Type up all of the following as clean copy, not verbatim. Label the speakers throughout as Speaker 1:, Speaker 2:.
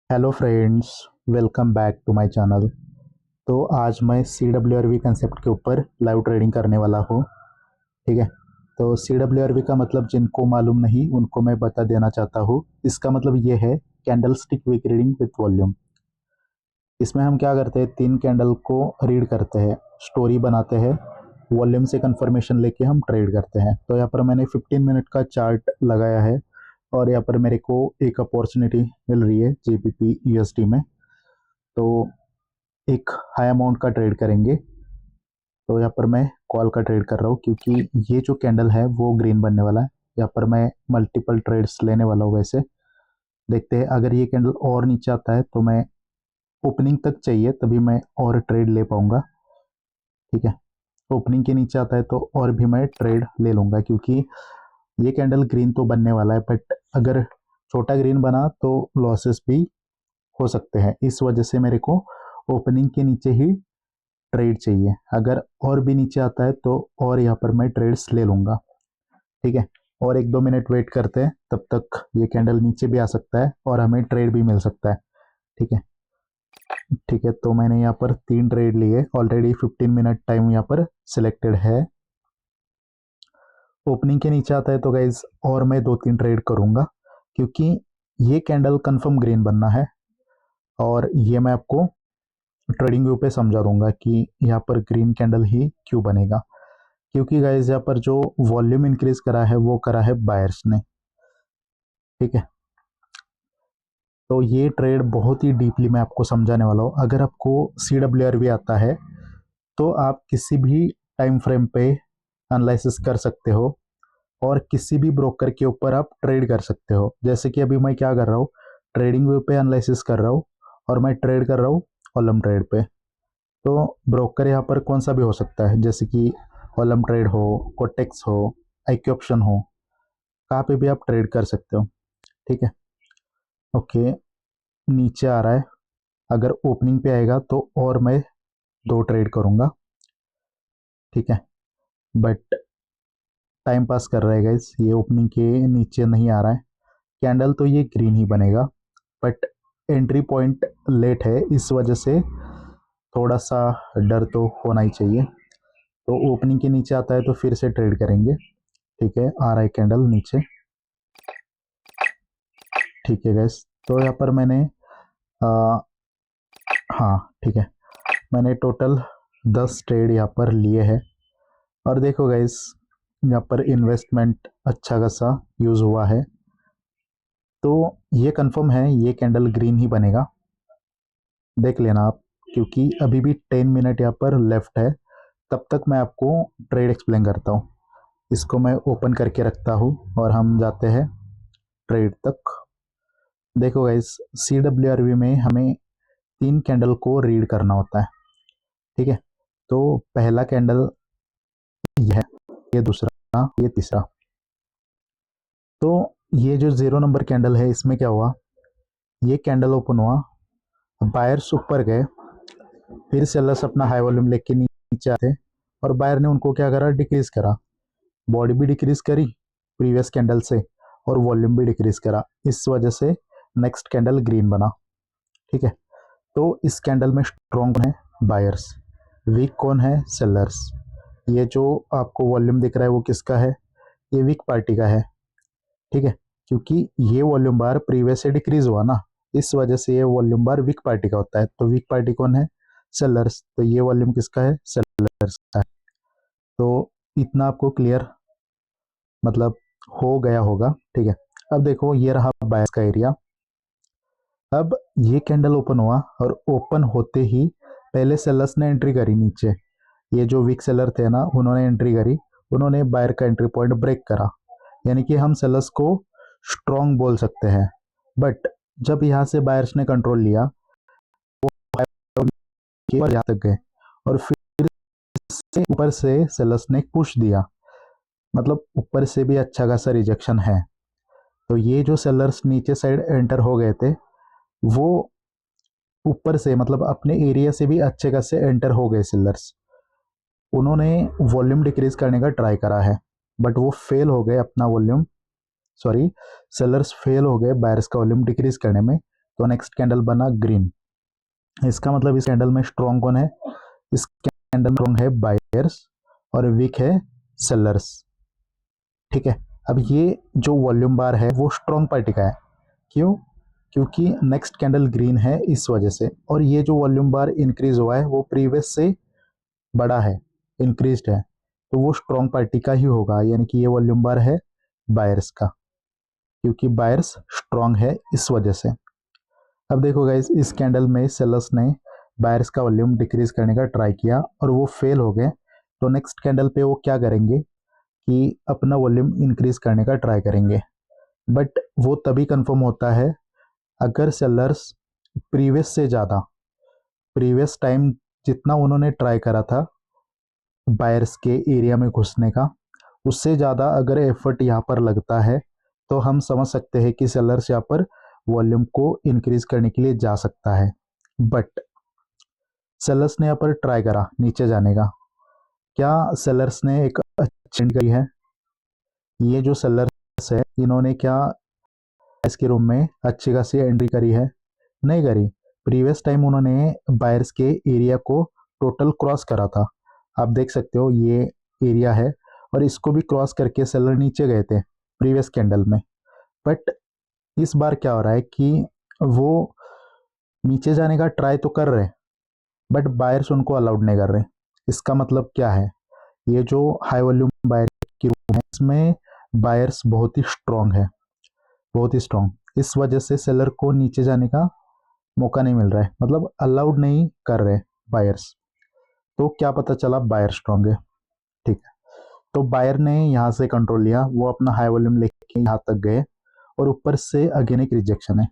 Speaker 1: Hello friends, welcome back to my channel. तो आज मैं C W R V concept के ऊपर लाइव ट्रेडिंग करने वाला हूँ। ठीक है। तो सी डब्ल्यू आर वी का मतलब जिनको मालूम नहीं उनको मैं बता देना चाहता हूँ। इसका मतलब ये है candle stick wick reading with volume. इसमें हम क्या करते हैं, 3 कैंडल को रीड करते हैं, स्टोरी बनाते हैं, वॉल्यूम से कंफर्मेशन लेके हम ट्रेड करते हैं। तो यहाँ पर मैंने 15 मिनट का चार्ट लगाया है और यहाँ पर मेरे को एक अपॉर्चुनिटी मिल रही है जीबीपी यूएसडी में। तो एक हाई अमाउंट का ट्रेड करेंगे। तो यहाँ पर मैं कॉल का ट्रेड कर रहा हूँ क्योंकि ये जो कैंडल है वो ग्रीन बनने वाला है। यहाँ पर मैं मल्टीपल ट्रेड्स लेने वाला हूँ। वैसे देखते हैं, अगर ये कैंडल और नीचे आता है तो मैं ओपनिंग तक चाहिए तभी मैं और ट्रेड ले पाऊंगा। ठीक है। ओपनिंग के नीचे आता है तो और भी मैं ट्रेड ले लूंगा क्योंकि ये कैंडल ग्रीन तो बनने वाला है, बट अगर छोटा ग्रीन बना तो लॉसेस भी हो सकते हैं। इस वजह से मेरे को ओपनिंग के नीचे ही ट्रेड चाहिए। अगर और भी नीचे आता है तो और यहाँ पर मैं ट्रेड्स ले लूंगा। ठीक है। और 1-2 मिनट वेट करते हैं, तब तक ये कैंडल नीचे भी आ सकता है और हमें ट्रेड भी मिल सकता है। ठीक है। ठीक है, तो मैंने यहाँ पर 3 ट्रेड लिए ऑलरेडी। 15 मिनट टाइम यहाँ पर सिलेक्टेड है। ओपनिंग के नीचे आता है तो गाइज और मैं 2-3 ट्रेड करूंगा क्योंकि ये कैंडल कंफर्म ग्रीन बनना है। और ये मैं आपको ट्रेडिंग व्यू पे समझा दूंगा कि यहाँ पर ग्रीन कैंडल ही क्यों बनेगा। क्योंकि गाइज यहाँ पर जो वॉल्यूम इंक्रीज करा है वो करा है बायर्स ने। ठीक है। तो ये ट्रेड बहुत ही डीपली मैं आपको समझाने वाला हूँ। अगर आपको सी डब्ल्यू आर भी आता है तो आप किसी भी टाइम फ्रेम पे एनालिसिस कर सकते हो और किसी भी ब्रोकर के ऊपर आप ट्रेड कर सकते हो। जैसे कि अभी मैं क्या कर रहा हूँ, ट्रेडिंग व्यू पे एनालिसिस कर रहा हूँ और मैं ट्रेड कर रहा हूँ कॉलम ट्रेड पे। तो ब्रोकर यहाँ पर कौन सा भी हो सकता है, जैसे कि कॉलम ट्रेड हो, कोटेक्स हो, आईक्यू ऑप्शन हो, कहाँ पे भी आप ट्रेड कर सकते हो। ठीक है। ओके, नीचे आ रहा है, अगर ओपनिंग पे आएगा तो और मैं 2 ट्रेड करूँगा। ठीक है। बट टाइम पास कर रहा है गाइस, ये ओपनिंग के नीचे नहीं आ रहा है। कैंडल तो ये ग्रीन ही बनेगा, बट एंट्री पॉइंट लेट है, इस वजह से थोड़ा सा डर तो होना ही चाहिए। तो ओपनिंग के नीचे आता है तो फिर से ट्रेड करेंगे। ठीक है, आ रहा है कैंडल नीचे। ठीक है गैस, तो यहाँ पर मैंने हाँ ठीक है, मैंने टोटल 10 ट्रेड यहाँ पर लिए हैं। और देखो गैस, यहाँ पर इन्वेस्टमेंट अच्छा खासा यूज़ हुआ है। तो ये कंफर्म है, ये कैंडल ग्रीन ही बनेगा। देख लेना आप, क्योंकि अभी भी 10 मिनट यहाँ पर लेफ्ट है। तब तक मैं आपको ट्रेड एक्सप्लेन करता हूँ। इसको मैं ओपन करके रखता हूँ और हम जाते हैं ट्रेड तक। देखो guys, C W R V में हमें 3 कैंडल को रीड करना होता है। ठीक है। तो पहला कैंडल ये है, ये दूसरा, ये तीसरा। तो ये जो 0 नंबर कैंडल है, इसमें क्या हुआ, ये कैंडल ओपन हुआ, बायर्स ऊपर गए, फिर सेलर्स अपना हाई वॉल्यूम लेके नीचे आते और बायर ने उनको क्या करा, डिक्रीज करा। बॉडी भी डिक्रीज करी प्रीवियस कैंडल से और वॉल्यूम भी डिक्रीज करा। इस वजह से नेक्स्ट कैंडल ग्रीन बना। ठीक है। तो इस कैंडल में स्ट्रॉन्ग कौन है, बायर्स। वीक कौन है, सेलर्स। ये जो आपको वॉल्यूम दिख रहा है वो किसका है, ये वीक पार्टी का है। ठीक है। क्योंकि ये वॉल्यूम बार प्रीवियस से डिक्रीज हुआ ना, इस वजह से ये वॉल्यूम बार वीक पार्टी का होता है। तो वीक पार्टी कौन है, सेलर्स। तो ये वॉल्यूम किसका है, सेलर्स का है। तो इतना आपको क्लियर मतलब हो गया होगा। ठीक है। अब देखो, ये रहा बायर्स का एरिया। अब ये कैंडल ओपन हुआ और ओपन होते ही पहले सेलर्स ने एंट्री करी नीचे। ये जो वीक सेलर थे ना, उन्होंने एंट्री करी, उन्होंने बायर का एंट्री पॉइंट ब्रेक करा। यानी कि हम सेलर्स को स्ट्रॉन्ग बोल सकते हैं। बट जब यहाँ से बायर्स ने कंट्रोल लिया, वो ऊपर यहाँ तक गए और फिर से ऊपर से सेलर्स ने पुश दिया। मतलब ऊपर से भी अच्छा खासा रिजेक्शन है। तो ये जो सेलर्स नीचे साइड एंटर हो गए थे, वो ऊपर से मतलब अपने एरिया से भी अच्छे खासे एंटर हो गए सेलर्स। उन्होंने वॉल्यूम डिक्रीज करने का ट्राई करा है, बट वो फेल हो गए अपना वॉल्यूम, सॉरी, सेलर्स फेल हो गए बायर्स का वॉल्यूम डिक्रीज करने में। तो नेक्स्ट कैंडल बना ग्रीन। इसका मतलब इस कैंडल में स्ट्रॉन्ग कौन है? इस कैंडल में स्ट्रॉन्ग है बायर्स और वीक है सेलर्स। ठीक है, अब ये जो वॉल्यूम बार है वो स्ट्रॉन्ग पार्टी का है। क्यों? क्योंकि नेक्स्ट कैंडल ग्रीन है इस वजह से, और ये जो वॉल्यूम बार इंक्रीज हुआ है वो प्रीवियस से बड़ा है, इंक्रीज्ड है, तो वो स्ट्रॉन्ग पार्टी का ही होगा, यानी कि ये वॉल्यूम बार है बायर्स का, क्योंकि बायर्स स्ट्रॉन्ग है इस वजह से। अब देखो गाइस, इस कैंडल में सेलर्स ने बायर्स का वॉल्यूम डिक्रीज करने का ट्राई किया और वो फेल हो गए। तो नेक्स्ट कैंडल पे वो क्या करेंगे कि अपना वॉल्यूम इंक्रीज करने का ट्राई करेंगे, बट वो तभी कंफर्म होता है अगर सेलर्स प्रीवियस से ज़्यादा, प्रीवियस टाइम जितना उन्होंने ट्राई करा था बायर्स के एरिया में घुसने का, उससे ज़्यादा अगर एफर्ट यहाँ पर लगता है तो हम समझ सकते हैं कि सेलर्स यहाँ पर वॉल्यूम को इंक्रीज करने के लिए जा सकता है। बट सेलर्स ने यहाँ पर ट्राई करा नीचे जाने का। क्या सेलर्स ने एक अच्छी करी है? ये जो सेलर्स है इन्होंने क्या इसके रूम में अच्छी खासी एंट्री करी है? नहीं करी। प्रीवियस टाइम उन्होंने बायर्स के एरिया को टोटल क्रॉस करा था। आप देख सकते हो ये एरिया है, और इसको भी क्रॉस करके सेलर नीचे गए थे प्रीवियस कैंडल में। बट इस बार क्या हो रहा है कि वो नीचे जाने का ट्राई तो कर रहे हैं, बट बायर्स उनको अलाउड नहीं कर रहे। इसका मतलब क्या है? ये जो हाई वॉल्यूम बायर की रूम है इसमें बायर्स बहुत ही स्ट्रॉन्ग है, बहुत ही स्ट्रॉन्ग। इस वजह से सेलर को नीचे जाने का मौका नहीं मिल रहा है, मतलब अलाउड नहीं कर रहे बायर्स। तो क्या पता चला बायर स्ट्रॉन्ग है। ठीक है, तो बायर ने यहाँ से कंट्रोल लिया, वो अपना हाई वॉल्यूम लेके यहाँ तक गए, और ऊपर से अगेन एक रिजेक्शन है।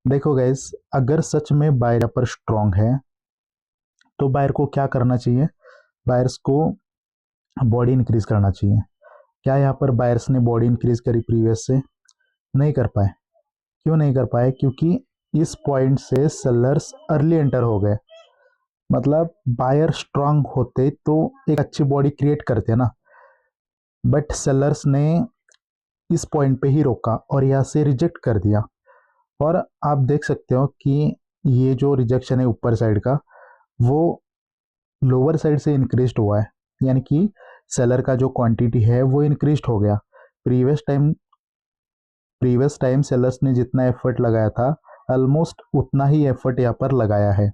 Speaker 1: देखो गाइस, अगर सच में बायर पर स्ट्रॉन्ग है तो बायर को क्या करना चाहिए? बायर्स को बॉडी इंक्रीज करना चाहिए। क्या यहाँ पर बायर्स ने बॉडी इंक्रीज करी प्रीवियस से? नहीं कर पाए। क्यों नहीं कर पाए? क्योंकि इस पॉइंट से सेलर्स अर्ली एंटर हो गए। मतलब बायर स्ट्रांग होते तो एक अच्छी बॉडी क्रिएट करते ना, बट सेलर्स ने इस पॉइंट पे ही रोका और यहाँ से रिजेक्ट कर दिया। और आप देख सकते हो कि ये जो रिजेक्शन है ऊपर साइड का, वो लोअर साइड से इंक्रीज हुआ है, यानी कि सेलर का जो क्वांटिटी है वो इंक्रीज हो गया। प्रीवियस टाइम सेलर्स ने जितना एफर्ट लगाया था ऑलमोस्ट उतना ही एफर्ट यहाँ पर लगाया है।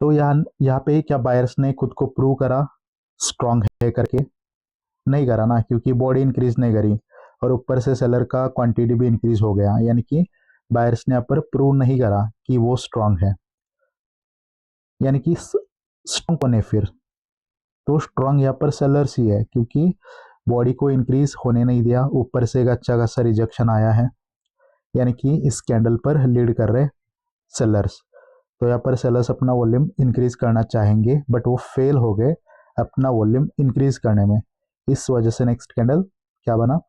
Speaker 1: तो यहाँ पे क्या बायर्स ने खुद को प्रूव करा स्ट्रांग है करके? नहीं करा ना, क्योंकि बॉडी इंक्रीज नहीं करी, और ऊपर से सेलर का क्वांटिटी भी इंक्रीज हो गया, यानी कि बायर्स ने यहाँ पर प्रूव नहीं करा कि वो स्ट्रांग है। यानी कि स्ट्रांग कौन है फिर? तो स्ट्रांग यहाँ पर सेलर्स ही है, क्योंकि बॉडी को इंक्रीज होने नहीं दिया, ऊपर से एक अच्छा खासा रिजेक्शन आया है, यानी कि इस कैंडल पर लीड कर रहे सेलर्स। तो यहाँ पर सेलर्स अपना वॉल्यूम इंक्रीज करना चाहेंगे, बट वो फेल हो गए अपना वॉल्यूम इंक्रीज करने में। इस वजह से नेक्स्ट कैंडल क्या बना?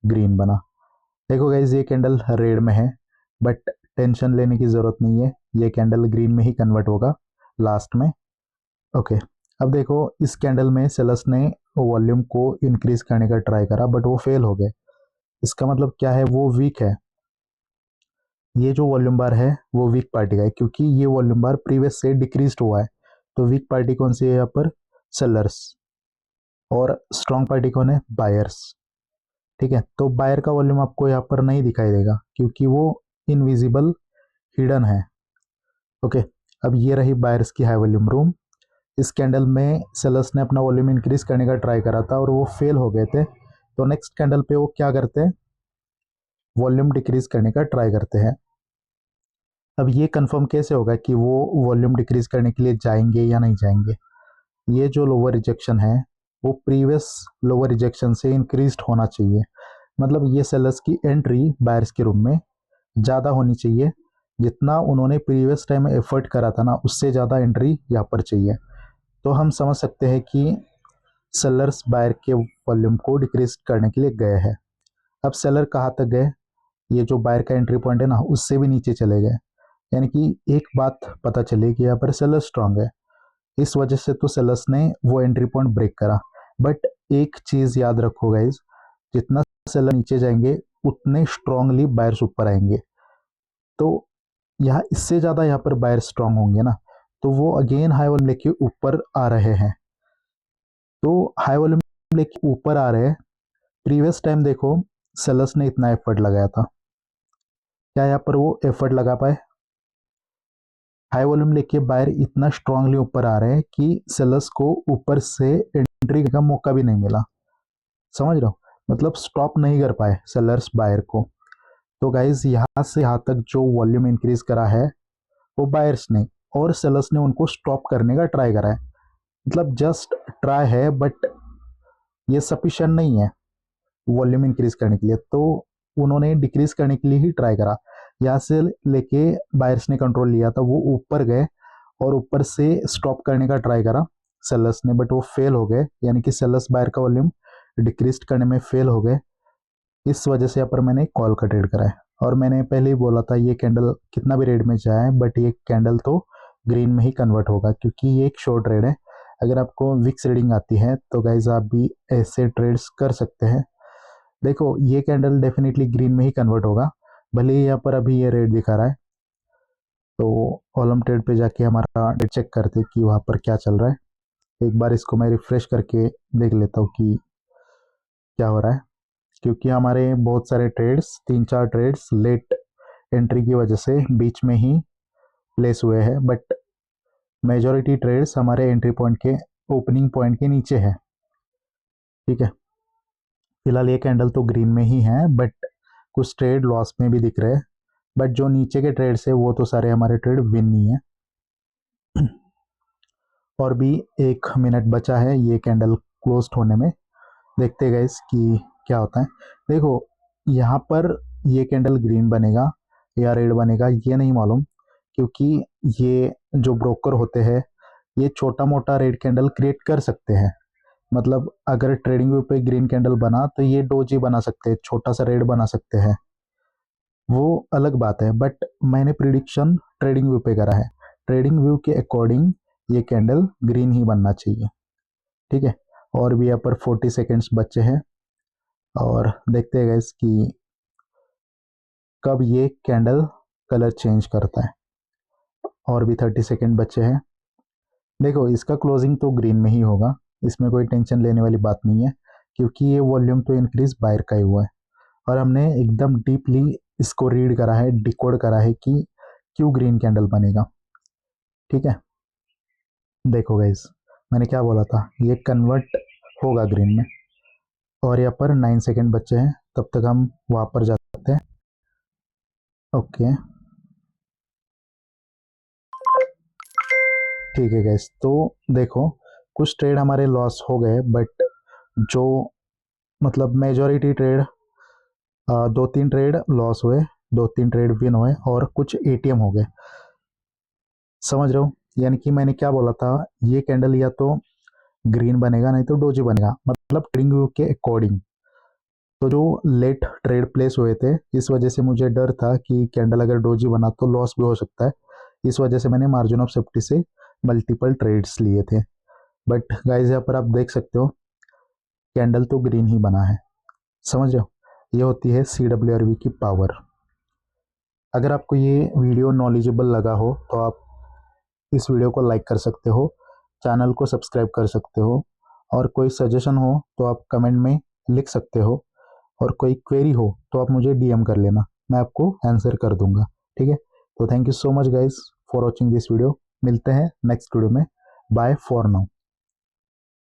Speaker 1: ग्रीन बना। देखो गाइस, ये कैंडल रेड में है, बट टेंशन लेने की ज़रूरत नहीं है, ये कैंडल ग्रीन में ही कन्वर्ट होगा लास्ट में। ओके, अब देखो इस कैंडल में सेलर्स ने वॉल्यूम को इंक्रीज करने का ट्राई करा, बट वो फेल हो गए। इसका मतलब क्या है? वो वीक है। ये जो वॉल्यूम बार है वो वीक पार्टी का है, क्योंकि ये वॉल्यूम बार प्रीवियस से डिक्रीज हुआ है। तो वीक पार्टी कौन सी है यहाँ पर? सेलर्स। और स्ट्रॉन्ग पार्टी कौन है? बायर्स। ठीक है, तो बायर का वॉल्यूम आपको यहाँ पर नहीं दिखाई देगा, क्योंकि वो इनविजिबल, हिडन है। ओके, अब ये रही बायर्स की हाई वॉल्यूम रूम। इस कैंडल में सेलर्स ने अपना वॉल्यूम इंक्रीज करने का ट्राई करा था और वो फेल हो गए थे। तो नेक्स्ट कैंडल पे वो क्या करते हैं? वॉल्यूम डिक्रीज करने का ट्राई करते हैं। अब ये कंफर्म कैसे होगा कि वो वॉल्यूम डिक्रीज करने के लिए जाएंगे या नहीं जाएंगे? ये जो लोअर रिजेक्शन है वो प्रीवियस लोअर रिजेक्शन से इंक्रीज होना चाहिए। मतलब ये सेलर्स की एंट्री बायर्स के रूम में ज़्यादा होनी चाहिए, जितना उन्होंने प्रीवियस टाइम एफर्ट करा था ना, उससे ज़्यादा एंट्री यहाँ पर चाहिए। तो हम समझ सकते हैं कि सेलर्स बायर के वॉल्यूम को डिक्रीज करने के लिए गए हैं। अब सेलर कहाँ तक गए? ये जो बायर का एंट्री पॉइंट है ना, उससे भी नीचे चले गए। यानी कि एक बात पता चली कि यहाँ पर सेलर स्ट्रांग है, इस वजह से तो सेलर्स ने वो एंट्री पॉइंट ब्रेक करा। बट एक चीज़ याद रखो गाइज, जितना सेलर नीचे जाएंगे उतने स्ट्रांगली बायर्स ऊपर आएंगे। तो यहाँ इससे ज़्यादा यहाँ पर बायर स्ट्रांग होंगे ना, तो वो अगेन हाई वॉल्यूम लेके ऊपर आ रहे हैं। तो हाई वॉल्यूम लेके ऊपर आ रहे हैं। प्रीवियस टाइम देखो सेलर्स ने इतना एफर्ट लगाया था, क्या यहाँ पर वो एफर्ट लगा पाए? हाई वॉल्यूम लेके बायर इतना स्ट्रांगली ऊपर आ रहे हैं कि सेलर्स को ऊपर से एंट्री का मौका भी नहीं मिला। समझ रहे हो, मतलब स्टॉप नहीं कर पाए सेलर्स बायर को। तो गाइज यहाँ से यहाँ तक जो वॉल्यूम इंक्रीज करा है वो बायर्स ने, और सेलर्स ने उनको स्टॉप करने का ट्राई करा है। मतलब जस्ट ट्राई है, बट ये सफिशिएंट नहीं है वॉल्यूम इंक्रीज करने के लिए, तो उन्होंने डिक्रीज करने के लिए ही ट्राई करा। यहाँ से लेके बायर्स ने कंट्रोल लिया था, वो ऊपर गए और ऊपर से स्टॉप करने का ट्राई करा सेलर्स ने, बट वो फेल हो गए। यानी कि सेलर्स बायर का वॉल्यूम डिक्रीज करने में फेल हो गए। इस वजह से यहाँ पर मैंने कॉल का ट्रेड करा है। और मैंने पहले ही बोला था ये कैंडल कितना भी रेड में जाए, बट ये कैंडल तो ग्रीन में ही कन्वर्ट होगा, क्योंकि ये एक शॉर्ट ट्रेड है। अगर आपको विक्स रीडिंग आती है तो गाइज आप भी ऐसे ट्रेड्स कर सकते हैं। देखो ये कैंडल डेफिनेटली ग्रीन में ही कन्वर्ट होगा, भले ही यहाँ पर अभी ये रेड दिखा रहा है। तो कॉलम ट्रेड पे जाके हमारा डेट चेक करते कि वहाँ पर क्या चल रहा है। एक बार इसको मैं रिफ्रेश करके देख लेता हूँ कि क्या हो रहा है, क्योंकि हमारे बहुत सारे ट्रेड्स 3-4 ट्रेड्स लेट एंट्री की वजह से बीच में ही प्लेस हुए हैं, बट मेजॉरिटी ट्रेड्स हमारे एंट्री पॉइंट के ओपनिंग पॉइंट के नीचे है। ठीक है, फिलहाल ये कैंडल तो ग्रीन में ही है, बट कुछ ट्रेड लॉस में भी दिख रहे हैं। बट जो नीचे के ट्रेड्स है वो तो सारे हमारे ट्रेड विन नहीं है। और भी 1 मिनट बचा है ये कैंडल क्लोज होने में, देखते गाइस कि क्या होता है। देखो यहाँ पर ये कैंडल ग्रीन बनेगा या रेड बनेगा ये नहीं मालूम, क्योंकि ये जो ब्रोकर होते हैं ये छोटा मोटा रेड कैंडल क्रिएट कर सकते हैं। मतलब अगर ट्रेडिंग व्यू पे ग्रीन कैंडल बना तो ये डोजी बना सकते हैं, छोटा सा रेड बना सकते हैं, वो अलग बात है। बट मैंने प्रिडिक्शन ट्रेडिंग व्यू पे करा है, ट्रेडिंग व्यू के अकॉर्डिंग ये कैंडल ग्रीन ही बनना चाहिए। ठीक है, और भी यहाँ पर 40 सेकेंड्स बचे हैं, और देखते हैं गाइस कि कब ये कैंडल कलर चेंज करता है। और भी 30 सेकेंड बचे हैं। देखो इसका क्लोजिंग तो ग्रीन में ही होगा, इसमें कोई टेंशन लेने वाली बात नहीं है, क्योंकि ये वॉल्यूम तो इंक्रीज बायर का ही हुआ है, और हमने एकदम डीपली इसको रीड करा है, डिकोड करा है कि क्यों ग्रीन कैंडल बनेगा। ठीक है, देखो गाइस मैंने क्या बोला था, ये कन्वर्ट होगा ग्रीन में। और यहाँ पर 9 सेकेंड बचे हैं, तब तक हम वहाँ पर जाते हैं। ओके ठीक है गाइस, तो देखो कुछ ट्रेड हमारे लॉस हो गए, बट जो मतलब मेजॉरिटी ट्रेड 2-3 ट्रेड लॉस हुए, 2-3 ट्रेड विन हुए, और कुछ एटीएम हो गए। समझ रहे हो, यानी कि मैंने क्या बोला था, ये कैंडल या तो ग्रीन बनेगा नहीं तो डोजी बनेगा, मतलब ट्रेडिंग व्यू के अकॉर्डिंग। तो जो लेट ट्रेड प्लेस हुए थे, इस वजह से मुझे डर था कि कैंडल अगर डोजी बना तो लॉस भी हो सकता है। इस वजह से मैंने मार्जिन ऑफ सेफ्टी से मल्टीपल ट्रेड्स लिए थे। बट गाइस यहाँ पर आप देख सकते हो कैंडल तो ग्रीन ही बना है। समझ रहे हो, ये होती है CWRV की पावर। अगर आपको ये वीडियो नॉलेजेबल लगा हो तो आप इस वीडियो को लाइक कर सकते हो, चैनल को सब्सक्राइब कर सकते हो, और कोई सजेशन हो तो आप कमेंट में लिख सकते हो, और कोई क्वेरी हो तो आप मुझे DM कर लेना, मैं आपको आंसर कर दूंगा। ठीक है, तो thank you so much guys for watching this video. मिलते हैं नेक्स्ट वीडियो में, बाय फॉर नाउ।